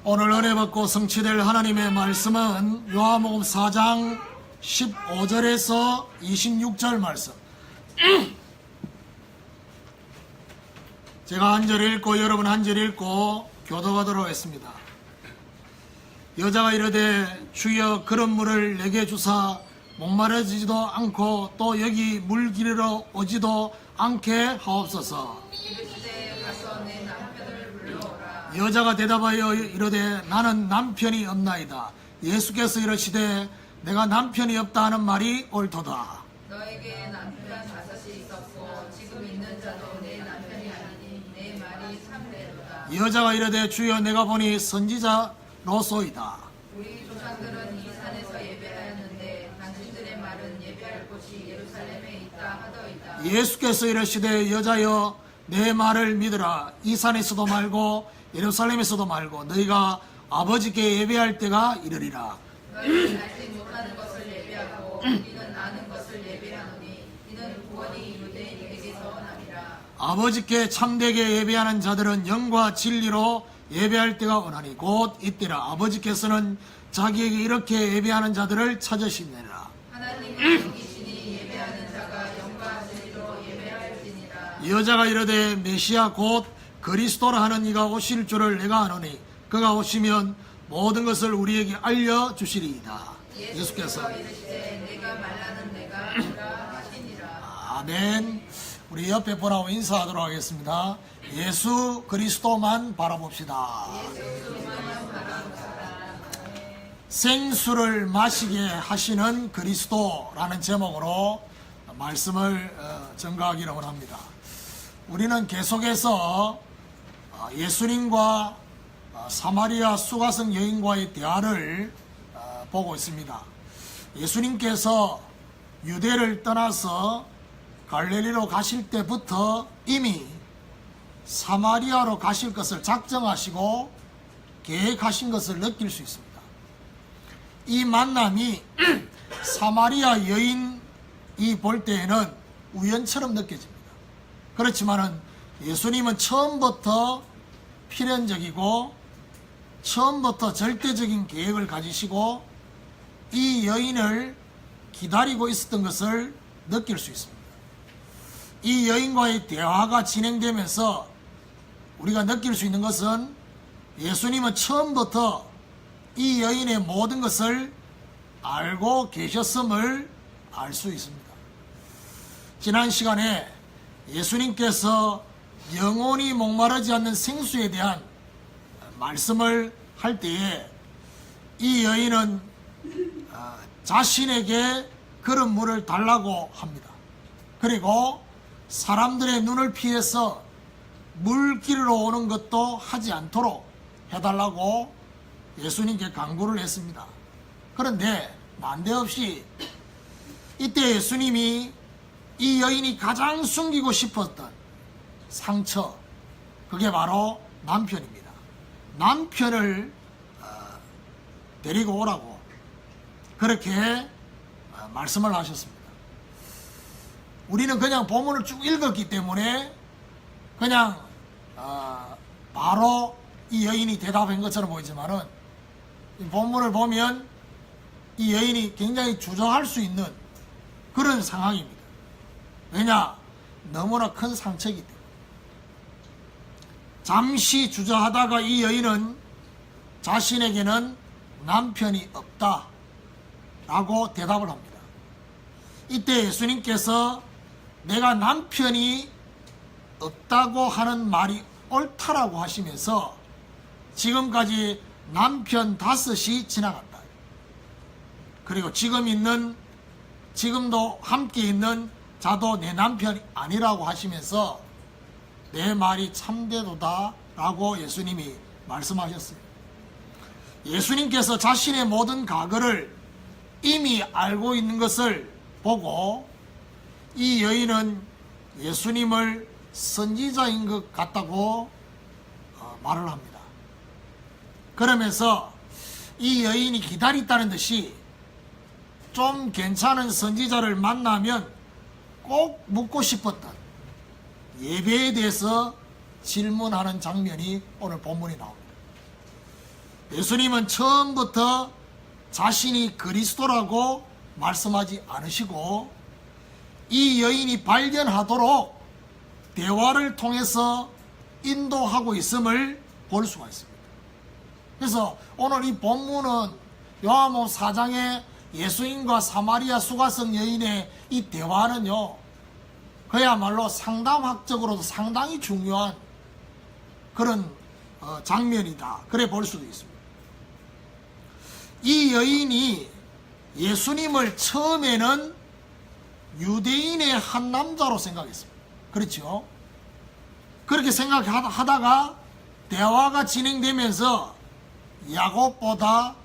오늘 은혜 받고 성취될 하나님의 말씀은 요한복음 4장 15절에서 26절 말씀. 제가 한 절 읽고 여러분 한 절 읽고 교도하도록 하겠습니다. 여자가 이르되 주여 그런 물을 내게 주사 목마르지도 않고 또 여기 물 기르러 오지도 않게 하옵소서. 여자가 대답하여 이르되 나는 남편이 없나이다. 예수께서 이르시되 내가 남편이 없다 하는 말이 옳도다. 너에게 남편 다섯이 있었고 지금 있는 자도 내 남편이 아니니 내 말이 참되도다. 여자가 이르되 주여 내가 보니 선지자로소이다. 우리 조상들은 이 산에서 예배하였는데 당신들의 말은 예배할 곳이 예루살렘에 있다 하더이다. 예수께서 이르시되 여자여 내 말을 믿으라. 이 산에서도 말고 예루살렘에서도 말고 너희가 아버지께 예배할 때가 이르리라. 너희는 알지 못하는 것을 예배하고 우리는 아는 것을 예배하노니 이는 구원이 유대인에게서 나니라. 아버지께 참되게 예배하는 자들은 영과 진리로 예배할 때가 오나니 곧 이때라. 아버지께서는 자기에게 이렇게 예배하는 자들을 찾으시느니라. 하나님은 영이시니 예배하는 자가 영과 진리로 예배할지니라. 여자가 이르되 메시아 곧 그리스도라 하는 이가 오실 줄을 내가 아노니 그가 오시면 모든 것을 우리에게 알려주시리이다. 예수께서 이르시되 내가 말하는 내가 아니라 하시니라. 아멘. 우리 옆에 분하고 인사하도록 하겠습니다. 예수 그리스도만 바라봅시다. 생수를 마시게 하시는 그리스도라는 제목으로 말씀을 전가하기를 원합니다. 우리는 계속해서 예수님과 사마리아 수가성 여인과의 대화를 보고 있습니다. 예수님께서 유대를 떠나서 갈릴리로 가실 때부터 이미 사마리아로 가실 것을 작정하시고 계획하신 것을 느낄 수 있습니다. 이 만남이 사마리아 여인이 볼 때에는 우연처럼 느껴집니다. 그렇지만은 예수님은 처음부터 필연적이고 처음부터 절대적인 계획을 가지시고 이 여인을 기다리고 있었던 것을 느낄 수 있습니다. 이 여인과의 대화가 진행되면서 우리가 느낄 수 있는 것은 예수님은 처음부터 이 여인의 모든 것을 알고 계셨음을 알 수 있습니다. 지난 시간에 예수님께서 영원히 목마르지 않는 생수에 대한 말씀을 할 때에 이 여인은 자신에게 그런 물을 달라고 합니다. 그리고 사람들의 눈을 피해서 물 기르러 오는 것도 하지 않도록 해달라고 예수님께 강구를 했습니다. 그런데 난데없이 이때 예수님이 이 여인이 가장 숨기고 싶었던 상처, 그게 바로 남편입니다. 남편을 데리고 오라고 그렇게 말씀을 하셨습니다. 우리는 그냥 본문을 쭉 읽었기 때문에 그냥 바로 이 여인이 대답한 것처럼 보이지만은 본문을 보면 이 여인이 굉장히 주저할 수 있는 그런 상황입니다. 왜냐? 너무나 큰 상처이기 때문에. 잠시 주저하다가 이 여인은 자신에게는 남편이 없다 라고 대답을 합니다. 이때 예수님께서 내가 남편이 없다고 하는 말이 옳다라고 하시면서 지금까지 남편 5이 지나갔다. 그리고 지금도 함께 있는 자도 내 남편이 아니라고 하시면서 내 말이 참되도다 라고 예수님이 말씀하셨어요. 예수님께서 자신의 모든 과거를 이미 알고 있는 것을 보고 이 여인은 예수님을 선지자인 것 같다고 말을 합니다. 그러면서 이 여인이 기다렸다는 듯이 좀 괜찮은 선지자를 만나면 꼭 묻고 싶었던 예배에 대해서 질문하는 장면이 오늘 본문에 나옵니다. 예수님은 처음부터 자신이 그리스도라고 말씀하지 않으시고 이 여인이 발견하도록 대화를 통해서 인도하고 있음을 볼 수가 있습니다. 그래서 오늘 이 본문은 요한복음 4장의 예수님과 사마리아 수가성 여인의 이 대화는요, 그야말로 상담학적으로도 상당히 중요한 그런 장면이다, 그래 볼 수도 있습니다. 이 여인이 예수님을 처음에는 유대인의 한 남자로 생각했습니다. 그렇죠? 그렇게 생각하다가 대화가 진행되면서 야곱보다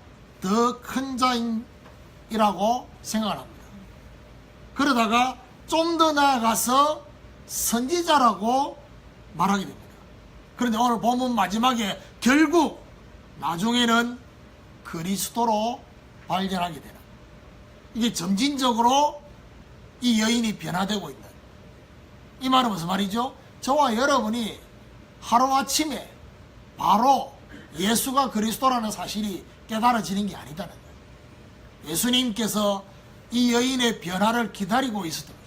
더 큰 자이라고 생각을 합니다. 그러다가 좀 더 나아가서 선지자라고 말하게 됩니다. 그런데 오늘 본문 마지막에 결국 나중에는 그리스도로 발견하게 되는, 이게 점진적으로 이 여인이 변화되고 있는, 이 말은 무슨 말이죠? 저와 여러분이 하루아침에 바로 예수가 그리스도라는 사실이 깨달아지는 게 아니다는 거예요. 예수님께서 이 여인의 변화를 기다리고 있었던 거죠.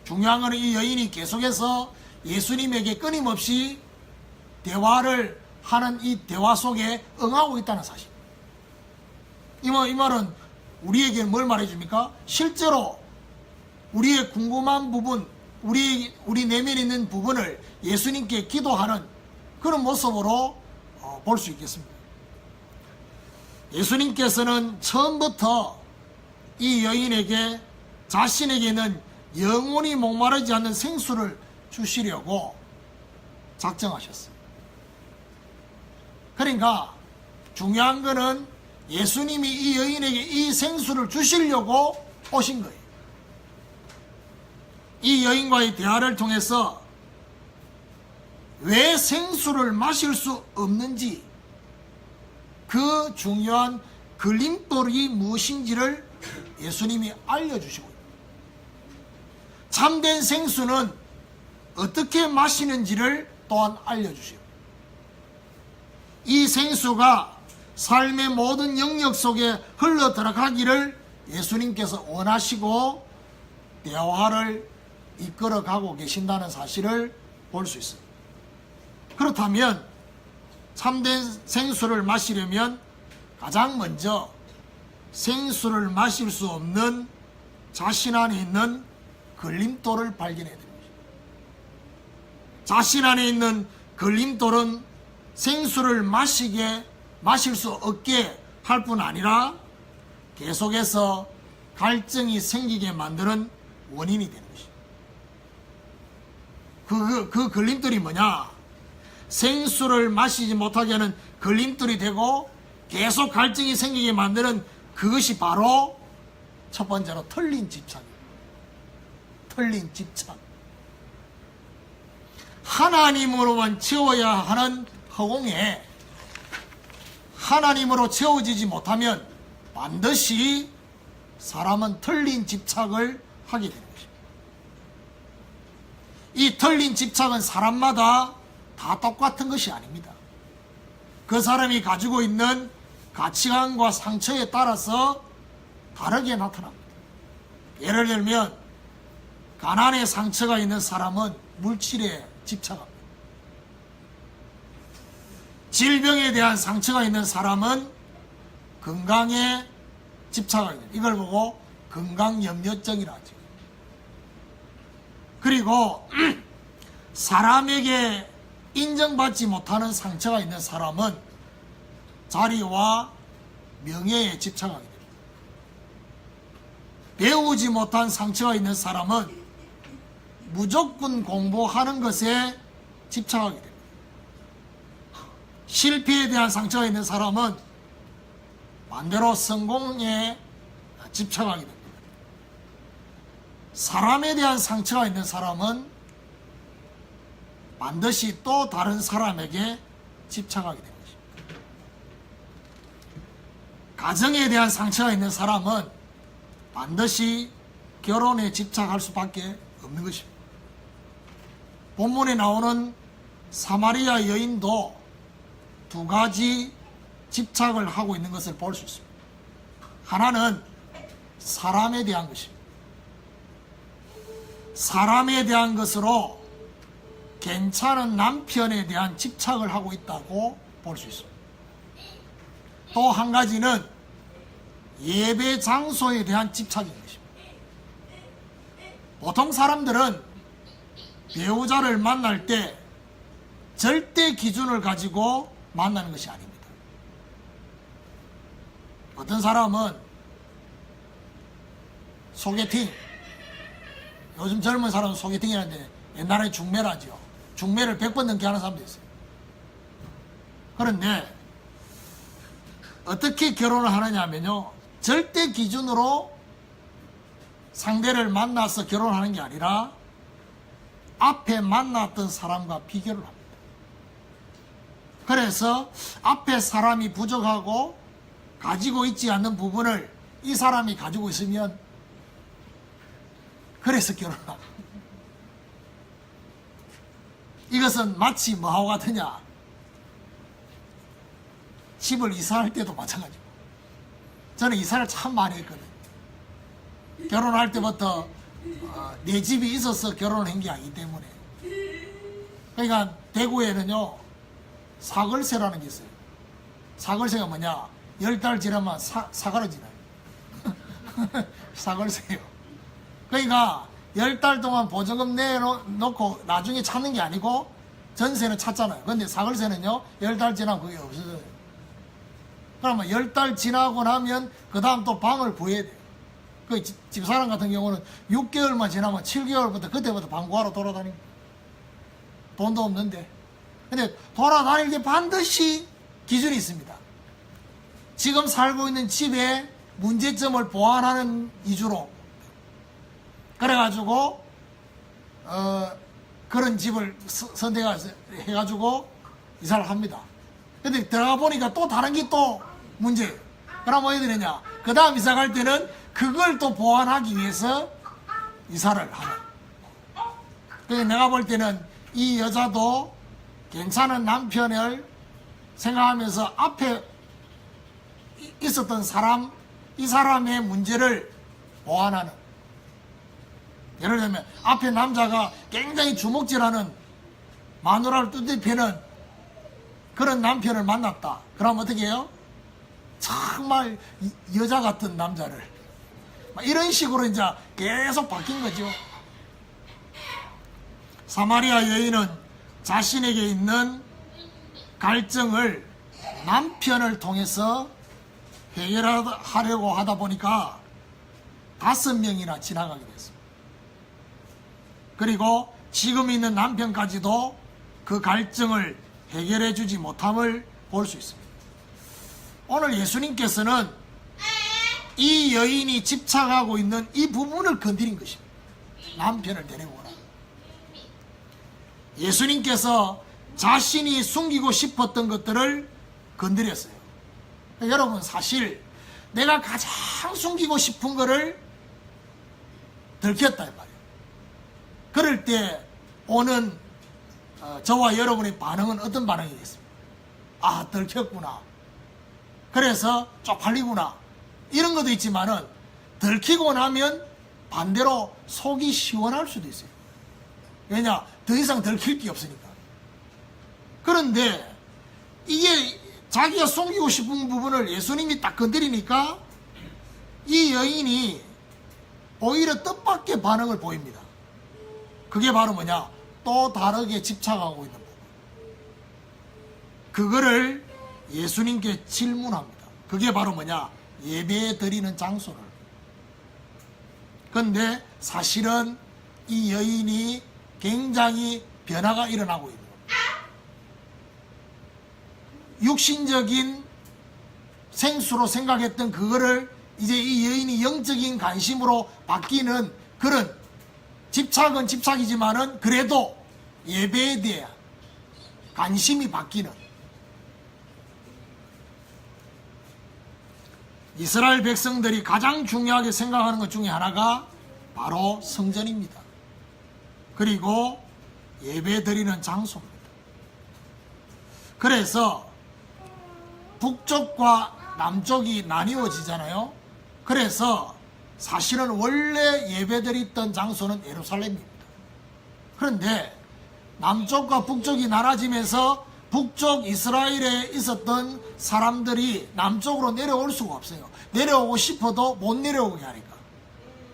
중요한 것은 이 여인이 계속해서 예수님에게 끊임없이 대화를 하는 이 대화 속에 응하고 있다는 사실. 이 말은 우리에게 뭘 말해줍니까? 실제로 우리의 궁금한 부분, 우리 내면에 있는 부분을 예수님께 기도하는 그런 모습으로 볼 수 있겠습니다. 예수님께서는 처음부터 이 여인에게 자신에게는 영원히 목마르지 않는 생수를 주시려고 작정하셨어요. 그러니까 중요한 거는 예수님이 이 여인에게 이 생수를 주시려고 오신 거예요. 이 여인과의 대화를 통해서 왜 생수를 마실 수 없는지, 그 중요한 걸림돌이 무엇인지를 예수님이 알려주시고, 참된 생수는 어떻게 마시는지를 또한 알려주시고, 이 생수가 삶의 모든 영역 속에 흘러 들어가기를 예수님께서 원하시고 대화를 이끌어가고 계신다는 사실을 볼 수 있습니다. 그렇다면 참된 생수를 마시려면 가장 먼저 생수를 마실 수 없는 자신 안에 있는 걸림돌을 발견해야 됩니다. 자신 안에 있는 걸림돌은 생수를 마실 수 없게 할 뿐 아니라 계속해서 갈증이 생기게 만드는 원인이 되는 것입니다. 그 걸림돌이 뭐냐? 생수를 마시지 못하게 하는 걸림돌이 되고 계속 갈증이 생기게 만드는 그것이 바로 첫 번째로 틀린 집착입니다. 틀린 집착. 하나님으로만 채워야 하는 허공에 하나님으로 채워지지 못하면 반드시 사람은 틀린 집착을 하게 되는 것입니다. 이 틀린 집착은 사람마다 다 똑같은 것이 아닙니다. 그 사람이 가지고 있는 가치관과 상처에 따라서 다르게 나타납니다. 예를 들면 가난의 상처가 있는 사람은 물질에 집착합니다. 질병에 대한 상처가 있는 사람은 건강에 집착하게 됩니다. 이걸 보고 건강염려증이라 하죠. 그리고 사람에게 인정받지 못하는 상처가 있는 사람은 자리와 명예에 집착하게 됩니다. 배우지 못한 상처가 있는 사람은 무조건 공부하는 것에 집착하게 됩니다. 실패에 대한 상처가 있는 사람은 반대로 성공에 집착하게 됩니다. 사람에 대한 상처가 있는 사람은 반드시 또 다른 사람에게 집착하게 됩니다. 가정에 대한 상처가 있는 사람은 반드시 결혼에 집착할 수밖에 없는 것입니다. 본문에 나오는 사마리아 여인도 두 가지 집착을 하고 있는 것을 볼 수 있습니다. 하나는 사람에 대한 것입니다. 사람에 대한 것으로 괜찮은 남편에 대한 집착을 하고 있다고 볼 수 있습니다. 또 한 가지는 예배 장소에 대한 집착인 것입니다. 보통 사람들은 배우자를 만날 때 절대 기준을 가지고 만나는 것이 아닙니다. 어떤 사람은 소개팅, 요즘 젊은 사람은 소개팅이라는데 옛날에 중매라죠. 중매를 100번 넘게 하는 사람도 있어요. 그런데 어떻게 결혼을 하느냐 하면요, 절대 기준으로 상대를 만나서 결혼하는 게 아니라 앞에 만났던 사람과 비교를 합니다. 그래서 앞에 사람이 부족하고 가지고 있지 않는 부분을 이 사람이 가지고 있으면 그래서 결혼을 합니다. 이것은 마치 뭐하고 같으냐, 집을 이사할 때도 마찬가지고, 저는 이사를 참 많이 했거든요. 결혼할 때부터 내 집이 있어서 결혼을 한 게 아니기 때문에. 그러니까 대구에는요, 사글세라는 게 있어요. 사글세가 뭐냐, 10달 지나면 사가로 지나요. 사글세요. 그러니까 10달 동안 보조금 내놓고 나중에 찾는 게 아니고 전세는 찾잖아요. 근데 사글세는요, 10달 지나면 그게 없어져요. 그러면 10달 지나고 나면 그 다음 또 방을 구해야 돼요. 그 집사람 같은 경우는 6개월만 지나면 7개월부터 그때부터 방 구하러 돌아다니고, 돈도 없는데. 근데 돌아다닐 때 반드시 기준이 있습니다. 지금 살고 있는 집의 문제점을 보완하는 위주로. 그래가지고 그런 집을 선택해가지고 이사를 합니다. 근데 들어가 보니까 또 다른 게 또 문제예요. 그럼 뭐 해야 되느냐, 그 다음 이사 갈 때는 그걸 또 보완하기 위해서 이사를 하는. 그래서 내가 볼 때는 이 여자도 괜찮은 남편을 생각하면서 앞에 있었던 사람, 이 사람의 문제를 보완하는. 예를 들면 앞에 남자가 굉장히 주먹질하는, 마누라를 두드리는 그런 남편을 만났다. 그럼 어떻게 해요? 정말 여자 같은 남자를, 이런 식으로 이제 계속 바뀐 거죠. 사마리아 여인은 자신에게 있는 갈증을 남편을 통해서 해결하려고 하다 보니까 5명이나 지나가게 됐습니다. 그리고 지금 있는 남편까지도 그 갈증을 해결해 주지 못함을 볼 수 있습니다. 오늘 예수님께서는 이 여인이 집착하고 있는 이 부분을 건드린 것입니다. 남편을 데리고 오라. 예수님께서 자신이 숨기고 싶었던 것들을 건드렸어요. 여러분, 사실 내가 가장 숨기고 싶은 거를 들켰다 이 말이에요. 그럴 때 오는 저와 여러분의 반응은 어떤 반응이겠습니까? 아, 들켰구나. 그래서 쪽팔리구나. 이런 것도 있지만은 들키고 나면 반대로 속이 시원할 수도 있어요. 왜냐? 더 이상 들킬 게 없으니까. 그런데 이게 자기가 숨기고 싶은 부분을 예수님이 딱 건드리니까 이 여인이 오히려 뜻밖의 반응을 보입니다. 그게 바로 뭐냐? 또 다르게 집착하고 있는 부분. 그거를 예수님께 질문합니다. 그게 바로 뭐냐? 예배 드리는 장소를. 그런데 사실은 이 여인이 굉장히 변화가 일어나고 있는 겁니다. 육신적인 생수로 생각했던 그거를 이제 이 여인이 영적인 관심으로 바뀌는 그런, 집착은 집착이지만은 그래도 예배에 대한 관심이 바뀌는. 이스라엘 백성들이 가장 중요하게 생각하는 것 중에 하나가 바로 성전입니다. 그리고 예배 드리는 장소입니다. 그래서 북쪽과 남쪽이 나뉘어지잖아요. 그래서 사실은 원래 예배드렸던 장소는 예루살렘입니다. 그런데 남쪽과 북쪽이 나눠지면서 북쪽 이스라엘에 있었던 사람들이 남쪽으로 내려올 수가 없어요. 내려오고 싶어도 못 내려오게 하니까.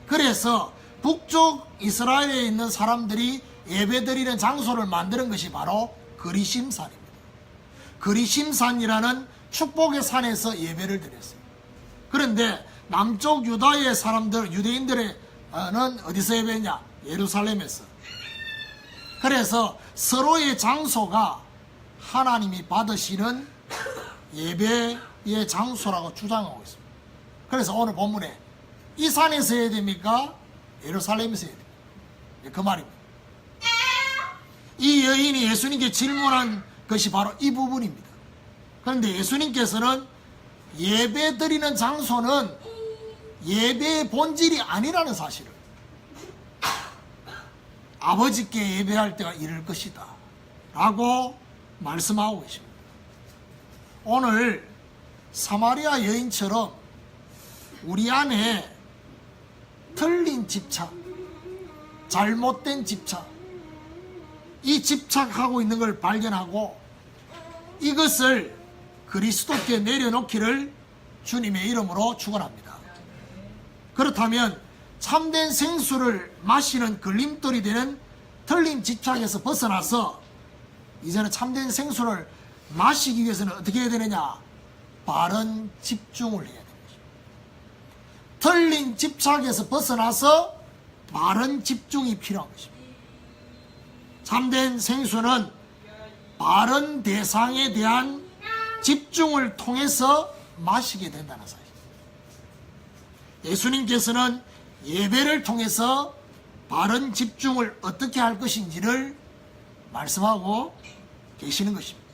그래서 북쪽 이스라엘에 있는 사람들이 예배드리는 장소를 만드는 것이 바로 그리심산입니다. 그리심산이라는 축복의 산에서 예배를 드렸어요. 그런데 남쪽 유다의 사람들, 유대인들은 어디서 예배했냐? 예루살렘에서. 그래서 서로의 장소가 하나님이 받으시는 예배의 장소라고 주장하고 있습니다. 그래서 오늘 본문에 이 산에서 해야 됩니까? 예루살렘에서 해야 됩니까? 그 말입니다. 이 여인이 예수님께 질문한 것이 바로 이 부분입니다. 그런데 예수님께서는 예배 드리는 장소는 예배의 본질이 아니라는 사실을, 아버지께 예배할 때가 이를 것이다 라고 말씀하고 계십니다. 오늘 사마리아 여인처럼 우리 안에 틀린 집착, 잘못된 집착, 이 집착하고 있는 걸 발견하고 이것을 그리스도께 내려놓기를 주님의 이름으로 축원합니다. 그렇다면 참된 생수를 마시는 걸림돌이 되는 틀린 집착에서 벗어나서 이제는 참된 생수를 마시기 위해서는 어떻게 해야 되느냐? 바른 집중을 해야 됩니다. 틀린 집착에서 벗어나서 바른 집중이 필요한 것입니다. 참된 생수는 바른 대상에 대한 집중을 통해서 마시게 된다는 사실. 예수님께서는 예배를 통해서 바른 집중을 어떻게 할 것인지를 말씀하고 계시는 것입니다.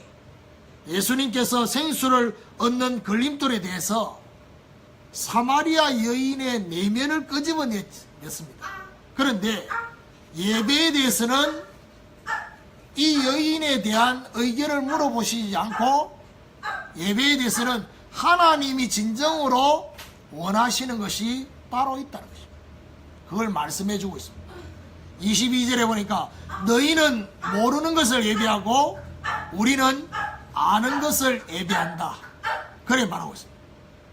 예수님께서 생수를 얻는 걸림돌에 대해서 사마리아 여인의 내면을 끄집어냈습니다. 그런데 예배에 대해서는 이 여인에 대한 의견을 물어보시지 않고 예배에 대해서는 하나님이 진정으로 원하시는 것이 따로 있다는 것입니다. 그걸 말씀해 주고 있습니다. 22절에 보니까 너희는 모르는 것을 예배하고 우리는 아는 것을 예배한다. 그래 말하고 있습니다.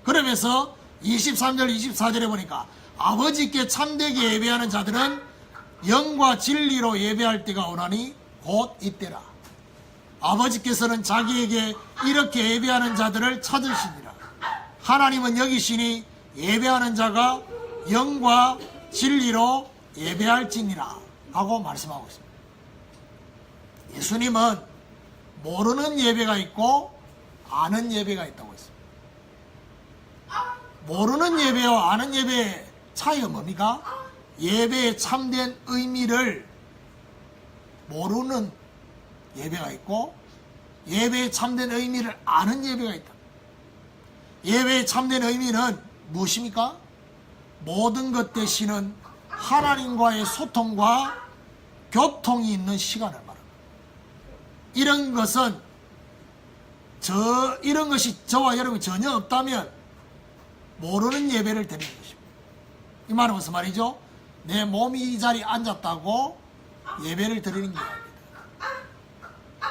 그러면서 23절 24절에 보니까 아버지께 참되게 예배하는 자들은 영과 진리로 예배할 때가 오나니 곧 이때라. 아버지께서는 자기에게 이렇게 예배하는 자들을 찾으시니라. 하나님은 여기시니 예배하는 자가 영과 진리로 예배할지니라 하고 말씀하고 있습니다. 예수님은 모르는 예배가 있고 아는 예배가 있다고 했습니다. 모르는 예배와 아는 예배의 차이가 뭡니까? 예배의 참된 의미를 모르는 예배가 있고 예배의 참된 의미를 아는 예배가 있다. 예배의 참된 의미는 무엇입니까? 모든 것 대신은 하나님과의 소통과 교통이 있는 시간을 말합니다. 이런 것이 저와 여러분이 전혀 없다면 모르는 예배를 드리는 것입니다. 이 말은 무슨 말이죠? 내 몸이 이 자리에 앉았다고 예배를 드리는 게 아닙니다.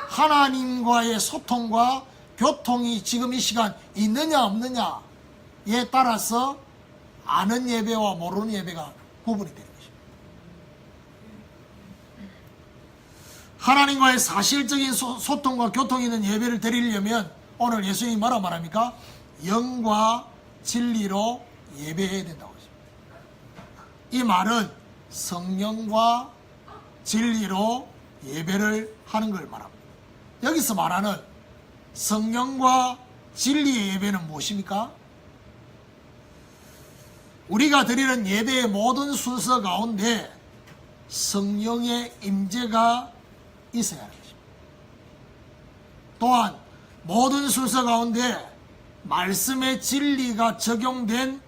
하나님과의 소통과 교통이 지금 이 시간 있느냐 없느냐에 따라서 아는 예배와 모르는 예배가 구분이 되는 것입니다. 하나님과의 사실적인 소통과 교통이 있는 예배를 드리려면 오늘 예수님이 뭐라고 말합니까? 영과 진리로 예배해야 된다고 했습니다. 이 말은 성령과 진리로 예배를 하는 걸 말합니다. 여기서 말하는 성령과 진리의 예배는 무엇입니까? 우리가 드리는 예배의 모든 순서 가운데 성령의 임재가 있어야 하는 것입니다. 또한 모든 순서 가운데 말씀의 진리가 적용된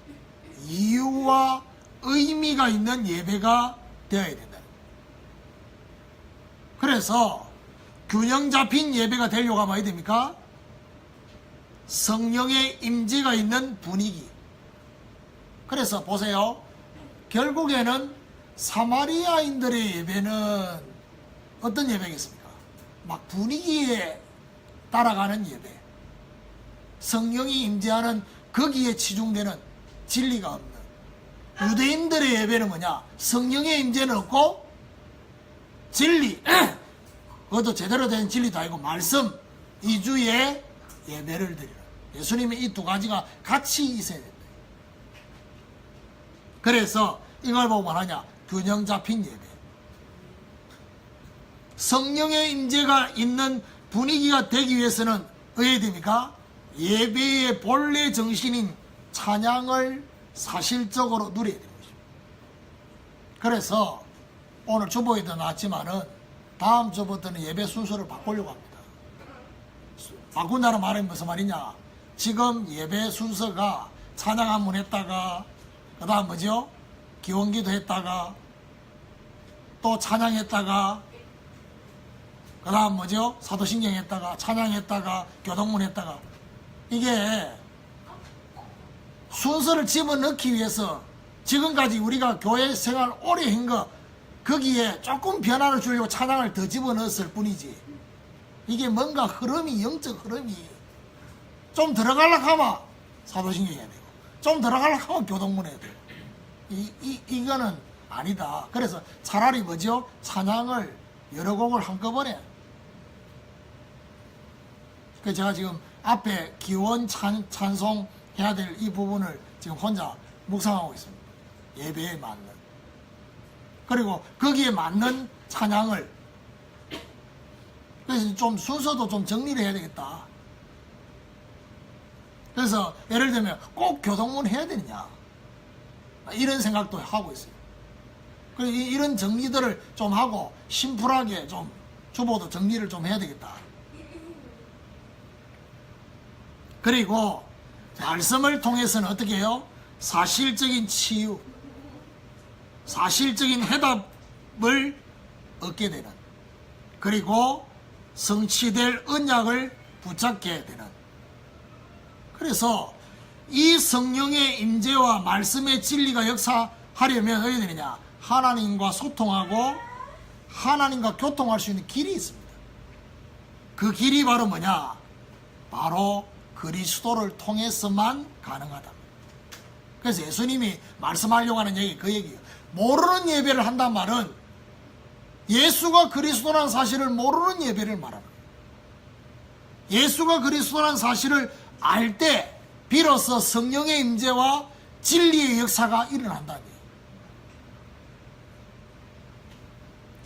이유와 의미가 있는 예배가 되어야 된다. 그래서 균형 잡힌 예배가 되려고 하면 어떻게 됩니까? 성령의 임재가 있는 분위기. 그래서 보세요. 결국에는 사마리아인들의 예배는 어떤 예배겠습니까? 막 분위기에 따라가는 예배. 성령이 임재하는 거기에 치중되는 진리가 없는. 유대인들의 예배는 뭐냐? 성령의 임재는 없고 진리, 그것도 제대로 된 진리도 아니고 말씀 이주의 예배를 드리는. 예수님의 이 두 가지가 같이 있어야 된다. 그래서 이걸 보고 말하냐? 균형 잡힌 예배. 성령의 임재가 있는 분위기가 되기 위해서는 어떻게 됩니까? 예배의 본래 정신인 찬양을 사실적으로 누려야 되는 것입니다. 그래서 오늘 주보에도 나왔지만은 다음 주부터는 예배 순서를 바꾸려고 합니다. 바꾼다는 말은 무슨 말이냐? 지금 예배 순서가 찬양 한 번 했다가 그 다음 뭐죠? 기원기도 했다가 또 찬양했다가 그 다음 뭐죠? 사도신경 했다가 찬양했다가 교동문 했다가 이게 순서를 집어넣기 위해서 지금까지 우리가 교회 생활 오래 한 거 거기에 조금 변화를 주려고 찬양을 더 집어넣었을 뿐이지 이게 뭔가 흐름이 영적 흐름이 좀 들어가려고 하면 사도신경 해야 되고 좀 들어가려고 하면 교동문 해야 되고 이거는 아니다. 그래서 차라리 뭐죠? 찬양을 여러 곡을 한꺼번에 그래서 제가 지금 앞에 기원 찬송 해야 될 이 부분을 지금 혼자 묵상하고 있습니다. 예배에 맞는. 그리고 거기에 맞는 찬양을 그래서 좀 순서도 좀 정리를 해야 되겠다. 그래서 예를 들면 꼭 교동문 해야 되느냐 이런 생각도 하고 있어요. 그래서 이런 정리들을 좀 하고 심플하게 좀 주보도 정리를 좀 해야 되겠다. 그리고 말씀을 통해서는 어떻게 해요? 사실적인 치유, 사실적인 해답을 얻게 되는, 그리고 성취될 언약을 붙잡게 되는. 그래서 이 성령의 임재와 말씀의 진리가 역사하려면 어떻게 되느냐? 하나님과 소통하고 하나님과 교통할 수 있는 길이 있습니다. 그 길이 바로 뭐냐? 바로 그리스도를 통해서만 가능하다. 그래서 예수님이 말씀하려고 하는 얘기 그 얘기예요. 모르는 예배를 한단 말은 예수가 그리스도라는 사실을 모르는 예배를 말하는 거예요. 예수가 그리스도라는 사실을 알 때 비로소 성령의 임재와 진리의 역사가 일어난다는 거예요.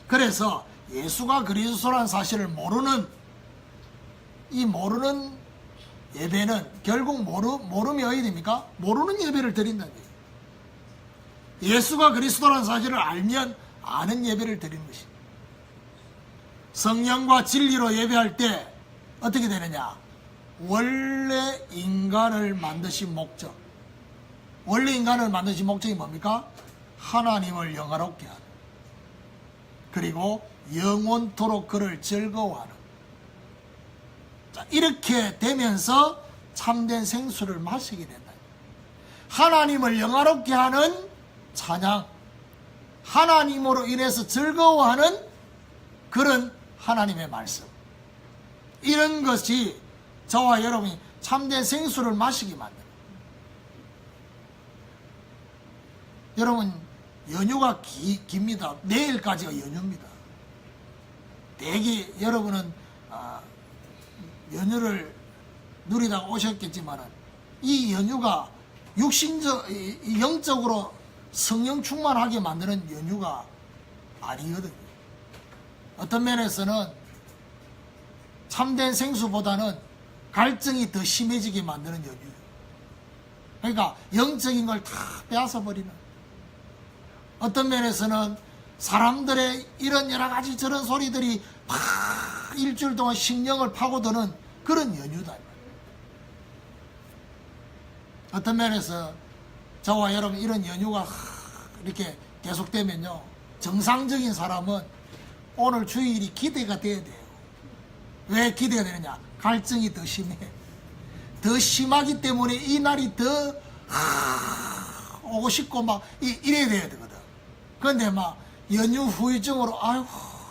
그래서 예수가 그리스도라는 사실을 모르는 이 모르는 예배는 결국 모르면 어떻게 됩니까? 모르는 예배를 드린다는 거예요. 예수가 그리스도라는 사실을 알면 아는 예배를 드리는 것입니다. 성령과 진리로 예배할 때 어떻게 되느냐? 원래 인간을 만드신 목적. 원래 인간을 만드신 목적이 뭡니까? 하나님을 영화롭게 하는. 그리고 영원토록 그를 즐거워하는. 자, 이렇게 되면서 참된 생수를 마시게 된다. 하나님을 영화롭게 하는 찬양, 하나님으로 인해서 즐거워하는 그런 하나님의 말씀. 이런 것이 저와 여러분이 참된 생수를 마시게 만듭니다. 여러분 연휴가 깁니다. 내일까지가 연휴입니다. 대개 여러분은 연휴를 누리다가 오셨겠지만 이 연휴가 영적으로 성령 충만하게 만드는 연휴가 아니거든요. 어떤 면에서는 참된 생수보다는 갈증이 더 심해지게 만드는 연휴예요. 그러니까 영적인 걸 다 빼앗아버리는. 어떤 면에서는 사람들의 이런 여러 가지 저런 소리들이 막 일주일 동안 신령을 파고드는 그런 연휴다. 어떤 면에서 저와 여러분 이런 연휴가 이렇게 계속되면요, 정상적인 사람은 오늘 주일이 기대가 돼야 돼요. 왜 기대가 되느냐? 갈증이 더 심해. 더 심하기 때문에 이 날이 더 오고 싶고 막 이래야 돼야 되거든. 그런데 막 연휴 후유증으로 아이고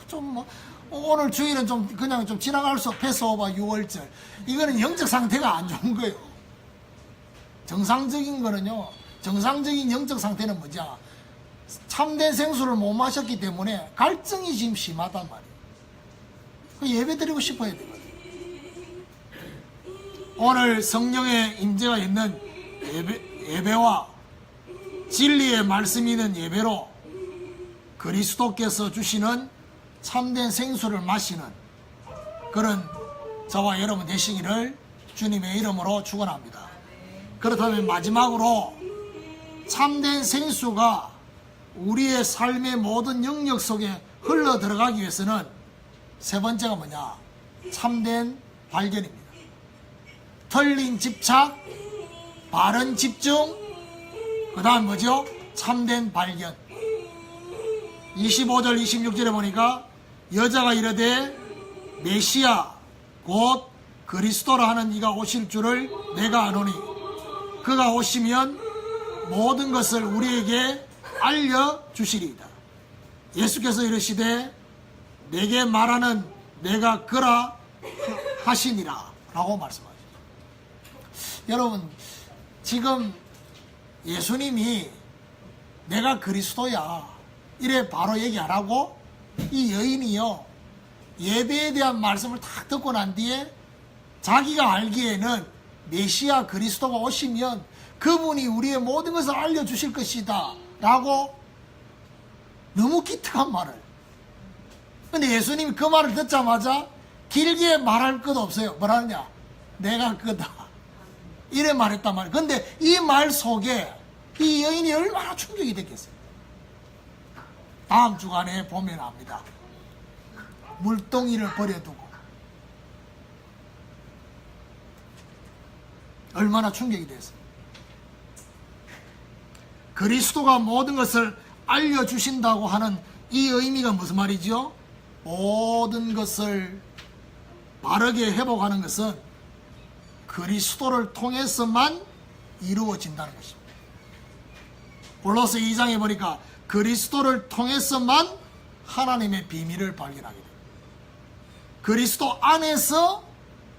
좀 뭐 오늘 주일은 좀 그냥 좀 지나갈 수 패스오버 6월절 이거는 영적 상태가 안 좋은 거예요. 정상적인 거는요, 정상적인 영적 상태는 뭐냐, 참된 생수를 못 마셨기 때문에 갈증이 지금 심하단 말이에요. 그 예배 드리고 싶어야 되거든. 오늘 성령의 임재가 있는 예배와 진리의 말씀이 있는 예배로 그리스도께서 주시는 참된 생수를 마시는 그런 저와 여러분 되시기를 주님의 이름으로 축원합니다. 그렇다면 마지막으로 참된 생수가 우리의 삶의 모든 영역 속에 흘러 들어가기 위해서는 세 번째가 뭐냐, 참된 발견입니다. 틀린 집착, 바른 집중, 그 다음 뭐죠? 참된 발견. 25절 26절에 보니까 여자가 이르되 메시아 곧 그리스도라 하는 이가 오실 줄을 내가 아노니 그가 오시면 모든 것을 우리에게 알려주시리이다. 예수께서 이르시되 내게 말하는 내가 그라 하시니라 라고 말씀하셨죠. 여러분, 지금 예수님이 내가 그리스도야 이래 바로 얘기 안 하고 이 여인이요, 예배에 대한 말씀을 딱 듣고 난 뒤에 자기가 알기에는 메시아 그리스도가 오시면 그분이 우리의 모든 것을 알려주실 것이다 라고 너무 기특한 말을. 근데 예수님이 그 말을 듣자마자 길게 말할 것 없어요. 뭐라느냐, 내가 그다 이래 말했단 말이에요. 근데 이 말 속에 이 여인이 얼마나 충격이 됐겠어요. 다음 주간에 보면 압니다. 물동이를 버려두고 얼마나 충격이 됐어요. 그리스도가 모든 것을 알려주신다고 하는 이 의미가 무슨 말이죠? 모든 것을 바르게 회복하는 것은 그리스도를 통해서만 이루어진다는 것입니다. 골로새 2장에 보니까 그리스도를 통해서만 하나님의 비밀을 발견하게 됩니다. 그리스도 안에서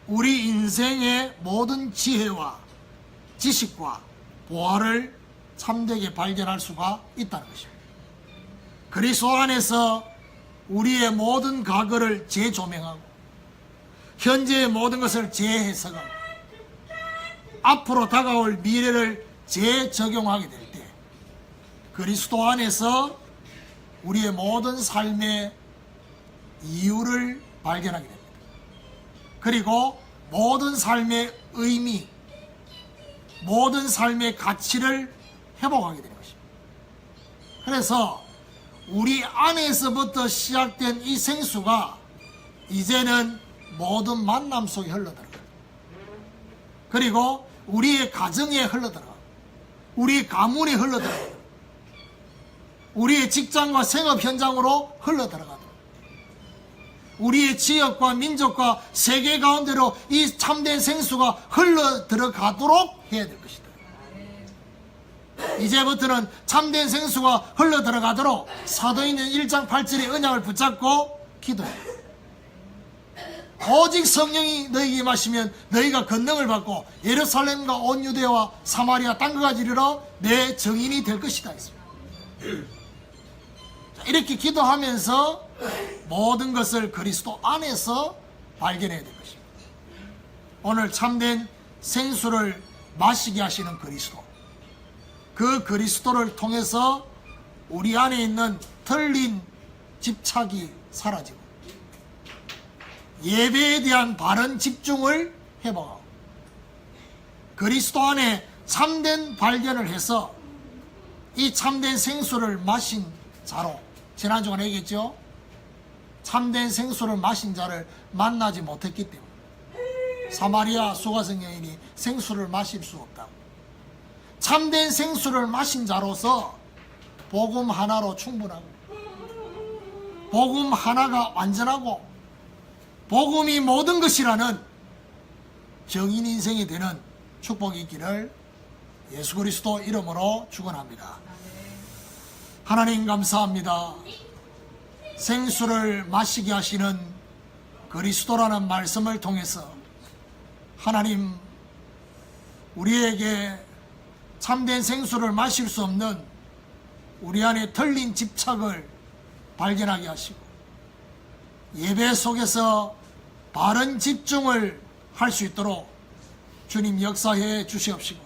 우리 인생의 모든 지혜와 지식과 보화를 참되게 발견할 수가 있다는 것입니다. 그리스도 안에서 우리의 모든 과거를 재조명하고 현재의 모든 것을 재해석하고 앞으로 다가올 미래를 재적용하게 될 때 그리스도 안에서 우리의 모든 삶의 이유를 발견하게 됩니다. 그리고 모든 삶의 의미, 모든 삶의 가치를 회복하게 되는 것입니다. 그래서 우리 안에서부터 시작된 이 생수가 이제는 모든 만남 속에 흘러들어가요. 그리고 우리의 가정에 흘러들어가요. 우리의 가문에 흘러들어가요. 우리의 직장과 생업 현장으로 흘러들어가요. 우리의 지역과 민족과 세계 가운데로 이 참된 생수가 흘러들어가도록 해야 될 것이다. 이제부터는 참된 생수가 흘러들어가도록 사도행전 1장 8절의 언약을 붙잡고 기도해. 오직 성령이 너희에게 임하시면 너희가 권능을 받고 예루살렘과 온 유대와 사마리아 땅끝까지 이르러 내 증인이 될 것이다 했습니다. 이렇게 기도하면서 모든 것을 그리스도 안에서 발견해야 될 것입니다. 오늘 참된 생수를 마시게 하시는 그리스도, 그 그리스도를 통해서 우리 안에 있는 틀린 집착이 사라지고 예배에 대한 바른 집중을 회복하고 그리스도 안에 참된 발견을 해서 이 참된 생수를 마신 자로, 지난주간에 얘기했죠. 참된 생수를 마신 자를 만나지 못했기 때문에 사마리아 수가성 여인이 생수를 마실 수 없다고. 참된 생수를 마신 자로서 복음 하나로 충분하고 복음 하나가 완전하고 복음이 모든 것이라는 정인 인생이 되는 축복이 있기를 예수 그리스도 이름으로 축원합니다. 하나님 감사합니다. 생수를 마시게 하시는 그리스도라는 말씀을 통해서 하나님 우리에게 참된 생수를 마실 수 없는 우리 안에 틀린 집착을 발견하게 하시고 예배 속에서 바른 집중을 할 수 있도록 주님 역사해 주시옵시고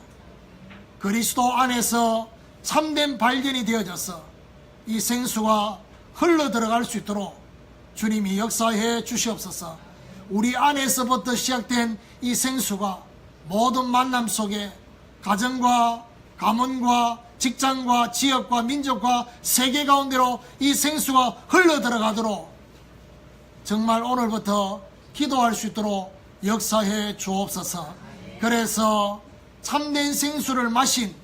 그리스도 안에서 참된 발견이 되어져서 이 생수가 흘러 들어갈 수 있도록 주님이 역사해 주시옵소서. 우리 안에서부터 시작된 이 생수가 모든 만남 속에 가정과 가문과 직장과 지역과 민족과 세계 가운데로 이 생수가 흘러 들어가도록 정말 오늘부터 기도할 수 있도록 역사해 주옵소서. 그래서 참된 생수를 마신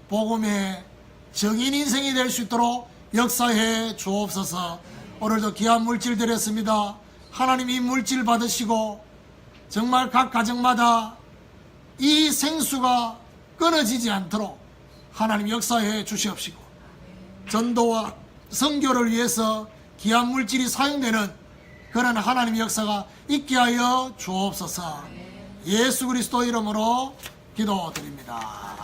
복음의 정인 인생이 될 수 있도록 역사해 주옵소서. 오늘도 귀한 물질 드렸습니다. 하나님 이 물질 받으시고 정말 각 가정마다 이 생수가 끊어지지 않도록 하나님 역사해 주시옵시고 전도와 선교를 위해서 귀한 물질이 사용되는 그런 하나님의 역사가 있게 하여 주옵소서. 예수 그리스도 이름으로 기도드립니다.